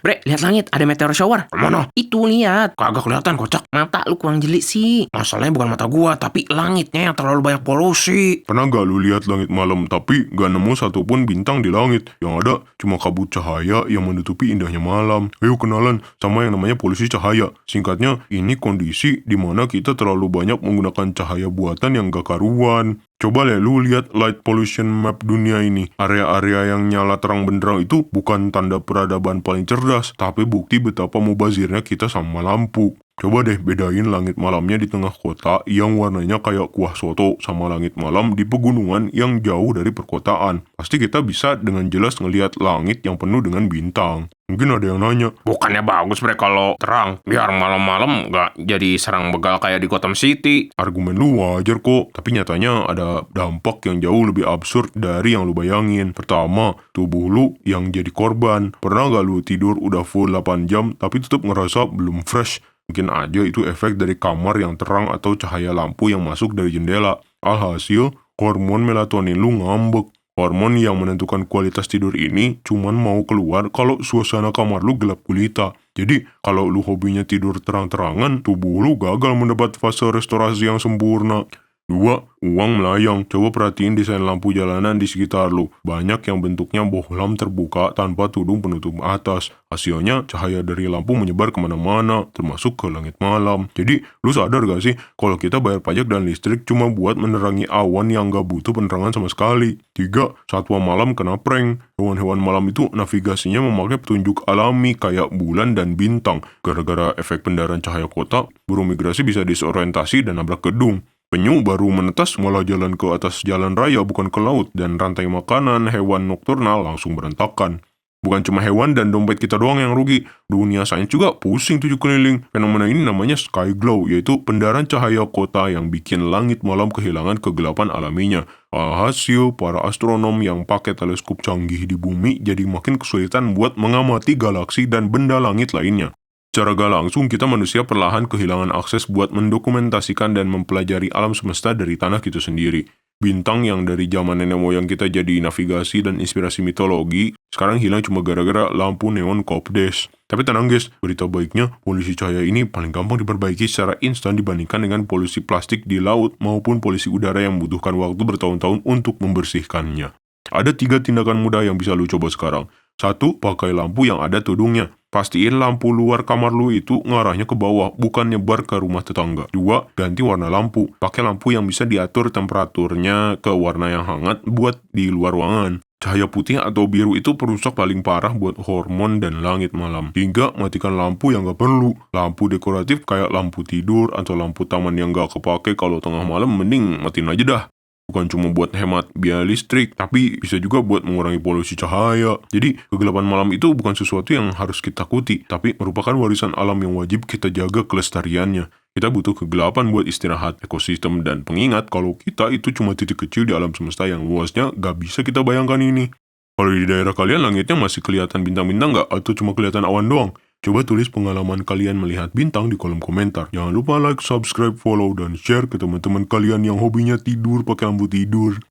Bre, lihat langit, ada meteor shower. Kemana? Itu lihat. Kagak kelihatan, kocak. Mata lu kurang jeli sih. Masalahnya bukan mata gua, tapi langitnya yang terlalu banyak polusi. Pernah gak lu lihat langit malam tapi gak nemu satupun bintang di langit? Yang ada cuma kabut cahaya yang menutupi indahnya malam. Ayo kenalan sama yang namanya polusi cahaya. Singkatnya, ini kondisi di mana kita terlalu banyak menggunakan cahaya buatan yang gak karuan. Coba lu lihat light pollution map dunia ini. Area-area yang nyala terang benderang itu bukan tanda peradaban paling cerdas, tapi bukti betapa mubazirnya kita sama lampu. Coba deh bedain langit malamnya di tengah kota yang warnanya kayak kuah soto sama langit malam di pegunungan yang jauh dari perkotaan. Pasti kita bisa dengan jelas ngelihat langit yang penuh dengan bintang. Mungkin ada yang nanya, Bukannya bagus bre kalau terang, biar malam-malam gak jadi serang begal kayak di Gotham City. argumen lu wajar kok, tapi nyatanya ada dampak yang jauh lebih absurd dari yang lu bayangin. Pertama, tubuh lu yang jadi korban. Pernah gak lu tidur udah full 8 jam tapi tetap ngerasa belum fresh? Mungkin aja itu efek dari kamar yang terang atau cahaya lampu yang masuk dari jendela. Alhasil, hormon melatonin lu ngambek. Hormon yang menentukan kualitas tidur ini cuman mau keluar kalau suasana kamar lu gelap gulita. Jadi, kalau lu hobinya tidur terang-terangan, tubuh lu gagal mendapat fase restorasi yang sempurna. 2. Uang melayang. Coba perhatiin desain lampu jalanan di sekitar lu. Banyak yang bentuknya bohlam terbuka tanpa tudung penutup atas. Hasilnya, cahaya dari lampu menyebar kemana-mana, termasuk ke langit malam. Jadi, lu sadar gak sih, kalau kita bayar pajak dan listrik cuma buat menerangi awan yang gak butuh penerangan sama sekali. 3. Satwa malam kena prank. Hewan-hewan malam itu navigasinya memakai petunjuk alami kayak bulan dan bintang. Gara-gara efek pendaran cahaya kota, burung migrasi bisa disorientasi dan nabrak gedung. Penyu baru menetas malah jalan ke atas jalan raya bukan ke laut, dan rantai makanan hewan nokturnal langsung berantakan. Bukan cuma hewan dan dompet kita doang yang rugi, dunia sains juga pusing 7 keliling. Fenomena ini namanya sky glow, yaitu pendaran cahaya kota yang bikin langit malam kehilangan kegelapan alaminya. Alhasil, para astronom yang pakai teleskop canggih di bumi jadi makin kesulitan buat mengamati galaksi dan benda langit lainnya. Secara gak langsung, kita manusia perlahan kehilangan akses buat mendokumentasikan dan mempelajari alam semesta dari tanah kita sendiri. Bintang yang dari zaman nenek moyang kita jadi navigasi dan inspirasi mitologi, sekarang hilang cuma gara-gara lampu neon kopdes. Tapi tenang guys, berita baiknya, polusi cahaya ini paling gampang diperbaiki secara instan dibandingkan dengan polusi plastik di laut maupun polusi udara yang membutuhkan waktu bertahun-tahun untuk membersihkannya. Ada 3 tindakan mudah yang bisa lu coba sekarang. 1. Pakai lampu yang ada tudungnya. Pastiin lampu luar kamar lu itu ngarahnya ke bawah, bukan nyebar ke rumah tetangga. 2. Ganti warna lampu. Pakai lampu yang bisa diatur temperaturnya ke warna yang hangat buat di luar ruangan. Cahaya putih atau biru itu perusak paling parah buat hormon dan langit malam. 3. Matikan lampu yang gak perlu. Lampu dekoratif kayak lampu tidur atau lampu taman yang gak kepake kalau tengah malam, mending matiin aja dah. Bukan cuma buat hemat biaya listrik, tapi bisa juga buat mengurangi polusi cahaya. Jadi, kegelapan malam itu bukan sesuatu yang harus kita takuti, tapi merupakan warisan alam yang wajib kita jaga kelestariannya. Kita butuh kegelapan buat istirahat, ekosistem, dan pengingat kalau kita itu cuma titik kecil di alam semesta yang luasnya gak bisa kita bayangkan ini. Kalau di daerah kalian langitnya masih kelihatan bintang-bintang gak? Atau cuma kelihatan awan doang? Coba tulis pengalaman kalian melihat bintang di kolom komentar. Jangan lupa like, subscribe, follow, dan share ke teman-teman kalian yang hobinya tidur pakai lampu tidur.